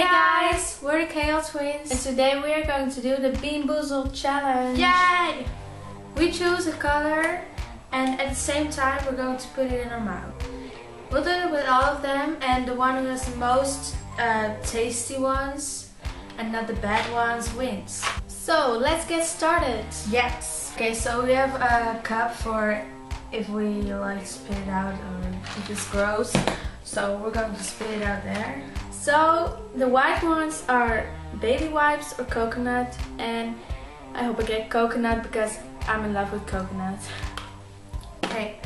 Hey guys, we're the KL Twins, And today we are going to do the Bean Boozled challenge. Yay! We choose a color and at the same time we're going to put it in our mouth. We'll do it with all of them, and the one who has the most tasty ones and not the bad ones wins. So let's get started. Yes! Okay, so we have a cup for if we like spit it out or if it's gross. So we're going to spit it out there. So the white ones are baby wipes or coconut, and I hope I get coconut because I'm in love with coconut. Okay,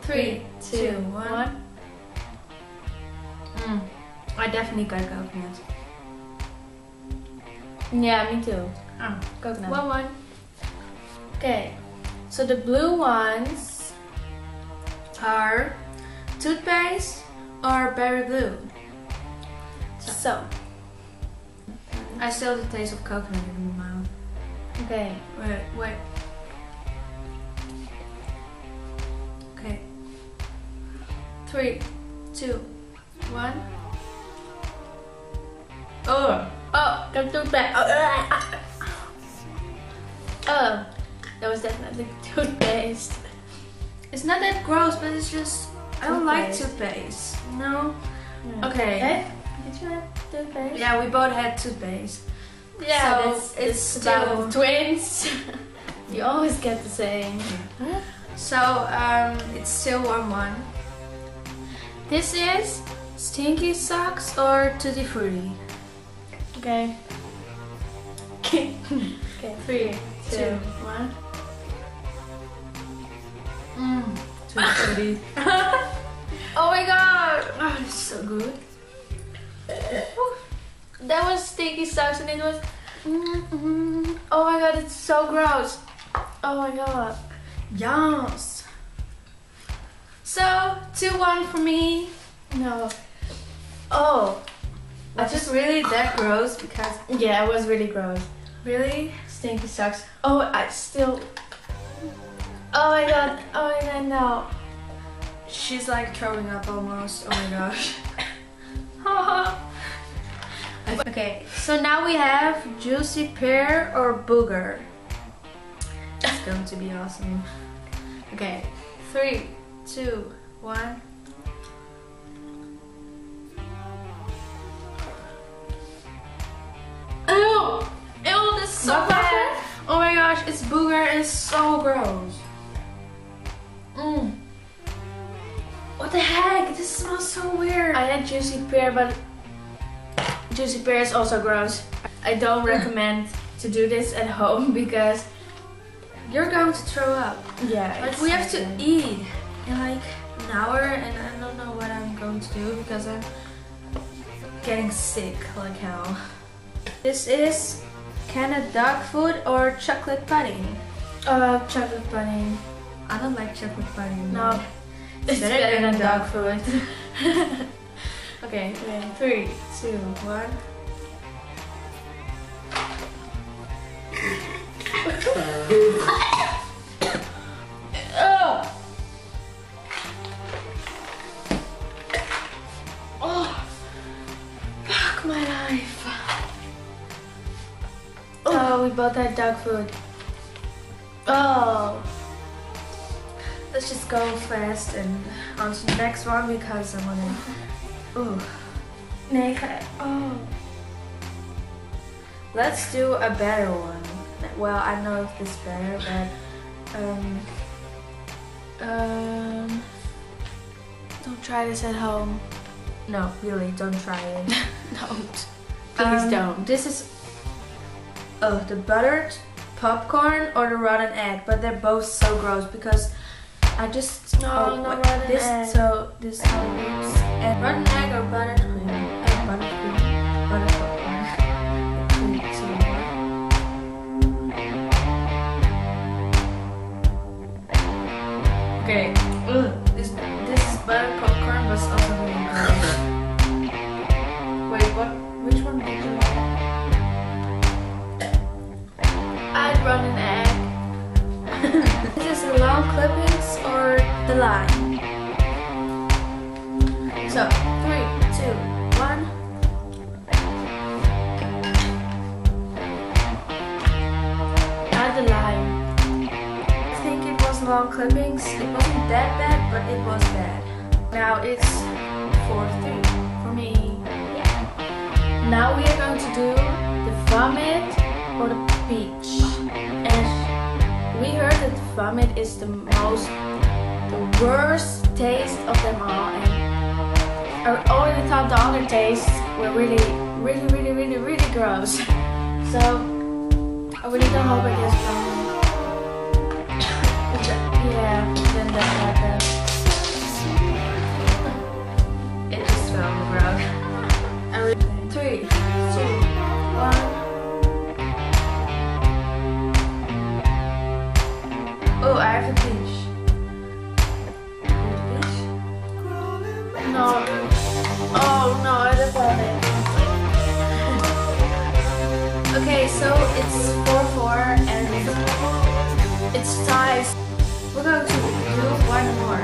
3, 2, 1. I definitely got coconut. Yeah, me too. Oh, Coconut. 1-1. Okay, so the blue ones Are toothpaste or berry blue? so I still have the taste of coconut in my mouth. okay. Wait. Okay. 3, 2, 1. Oh, the toothpaste. Oh, that was definitely toothpaste. it's not that gross, but it's just I don't like Toothpaste. toothpaste. No. Yeah. Okay. Hey, did you have toothpaste? Yeah, we both had toothpaste. Yeah, So it's it's about still- twins. You always get the same. So it's still 1-1. This is Stinky Socks or Tutti Frutti. Okay. Okay. Okay. 3, 2, 1. Tutti Frutti. Oh my god! Oh, it's so good. That was stinky socks, and it was. Oh my god, it's so gross. Oh my god. Yes. So 2-1 for me. No. Oh. Was it really that gross? Because Yeah, it was really gross. really, Stinky socks. Oh, I still. Oh my god. Oh my god, no. she's like throwing up almost. Oh my gosh. Okay, so now we have juicy pear or booger. It's going to be awesome. Okay, 3, 2, 1. Ew! Ew, this is so What bad. Oh my gosh, it's booger and it's so gross. What the heck? This smells so weird. I had juicy pear, but juicy pear is also gross. I don't recommend to do this at home because You're going to throw up. yeah, Like it's we have to not good. eat in like an hour, and I don't know what I'm going to do because I'm getting sick like hell. This is Canada dog food or chocolate pudding. Chocolate pudding. I don't like chocolate pudding. No, it's better than dog food. Okay, 3, 2, 1. Oh, Fuck my life. oh, we both had dog food. Oh, Let's just go fast and on to the next one because I'm gonna. Ooh. nee, oh. Let's do a better one. Well, I don't know if this is better, but Don't try this at home. no, really, don't try it. Don't. Please don't. This is the buttered popcorn or the rotten egg, but they're both so gross because I just No, no wait, rotten this egg. so this how it works. And rotten egg or buttered cream. Buttered cream. Buttered popcorn. 3, 2, 1. Okay. This buttered popcorn was also really gross. Wait, which one did you like? I'd run an egg. Is this the long clippings or the line? So 3, 2, 1. small clippings. It wasn't that bad, but it was bad. Now it's 4-3 for me. Yeah. Now we are going to do the vomit or the peach. And we heard that the vomit is the worst taste of them all. And I already thought the other tastes were really gross. So I really don't hope I get vomit. Yeah, then that happened. It just fell on the ground. 3, 2, 1. Oh, I have a peach. Peach? No. Oh no, I don't want it. Okay, so it's 4-4 and it's ties. We're going to do one more.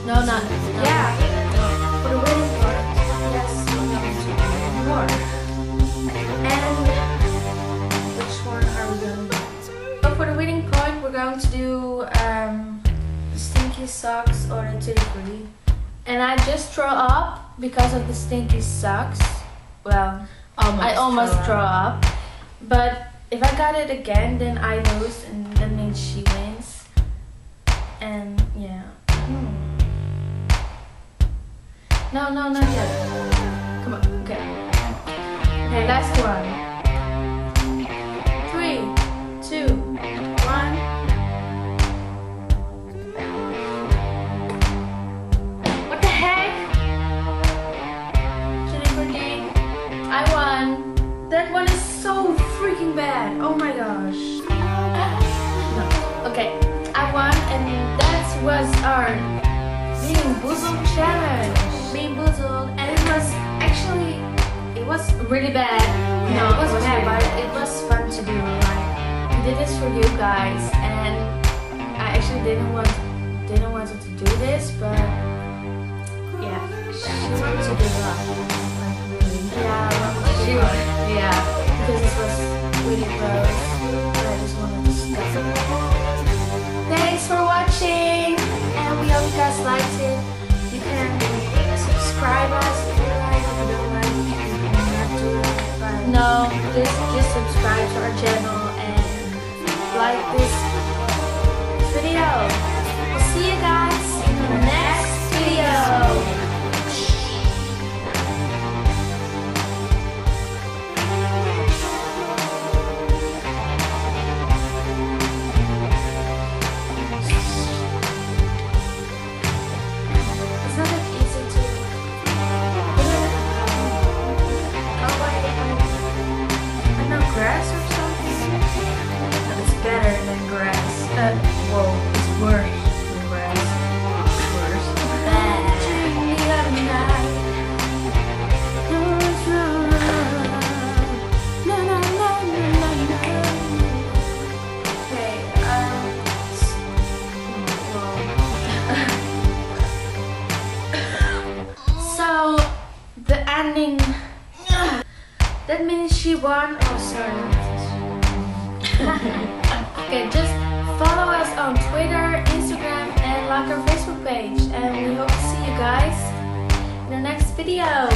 No, not. No. Yeah. No. For the winning part, yes, we're going to do one more. And which one are we going to do? So for the winning point, we're going to do the stinky socks or the tutti frutti. And I just throw up because of the stinky socks. Well, I almost throw up. But if I got it again, then I lose, and that means she wins. And yeah. No, not yet. Come on, okay. Okay, last one. 3, 2, 1. What the heck? I won. That one is so freaking bad. Oh my gosh. No. Okay, I won, and that was our Being Boozled challenge. Being Boozled, and it was actually, it was really bad. No, it was bad, but it was fun to do. Like, we did this for you guys, and I actually didn't want to do this, but yeah, she wanted to give up. Like really. Yeah, because this was really gross, but I just wanted to stop. Thanks for watching, and we hope you guys liked it. You can subscribe us if you like. If you don't like, you don't have to. But no, just subscribe to our channel and like this video. We'll see you guys in the next video. Grass or something? No, it's better than grass. Whoa, it's worse than grass. It's worse. Okay, so, the ending. That means she won. Oh, sorry. Okay, just follow us on Twitter, Instagram, and like our Facebook page. And we hope to see you guys in the next video.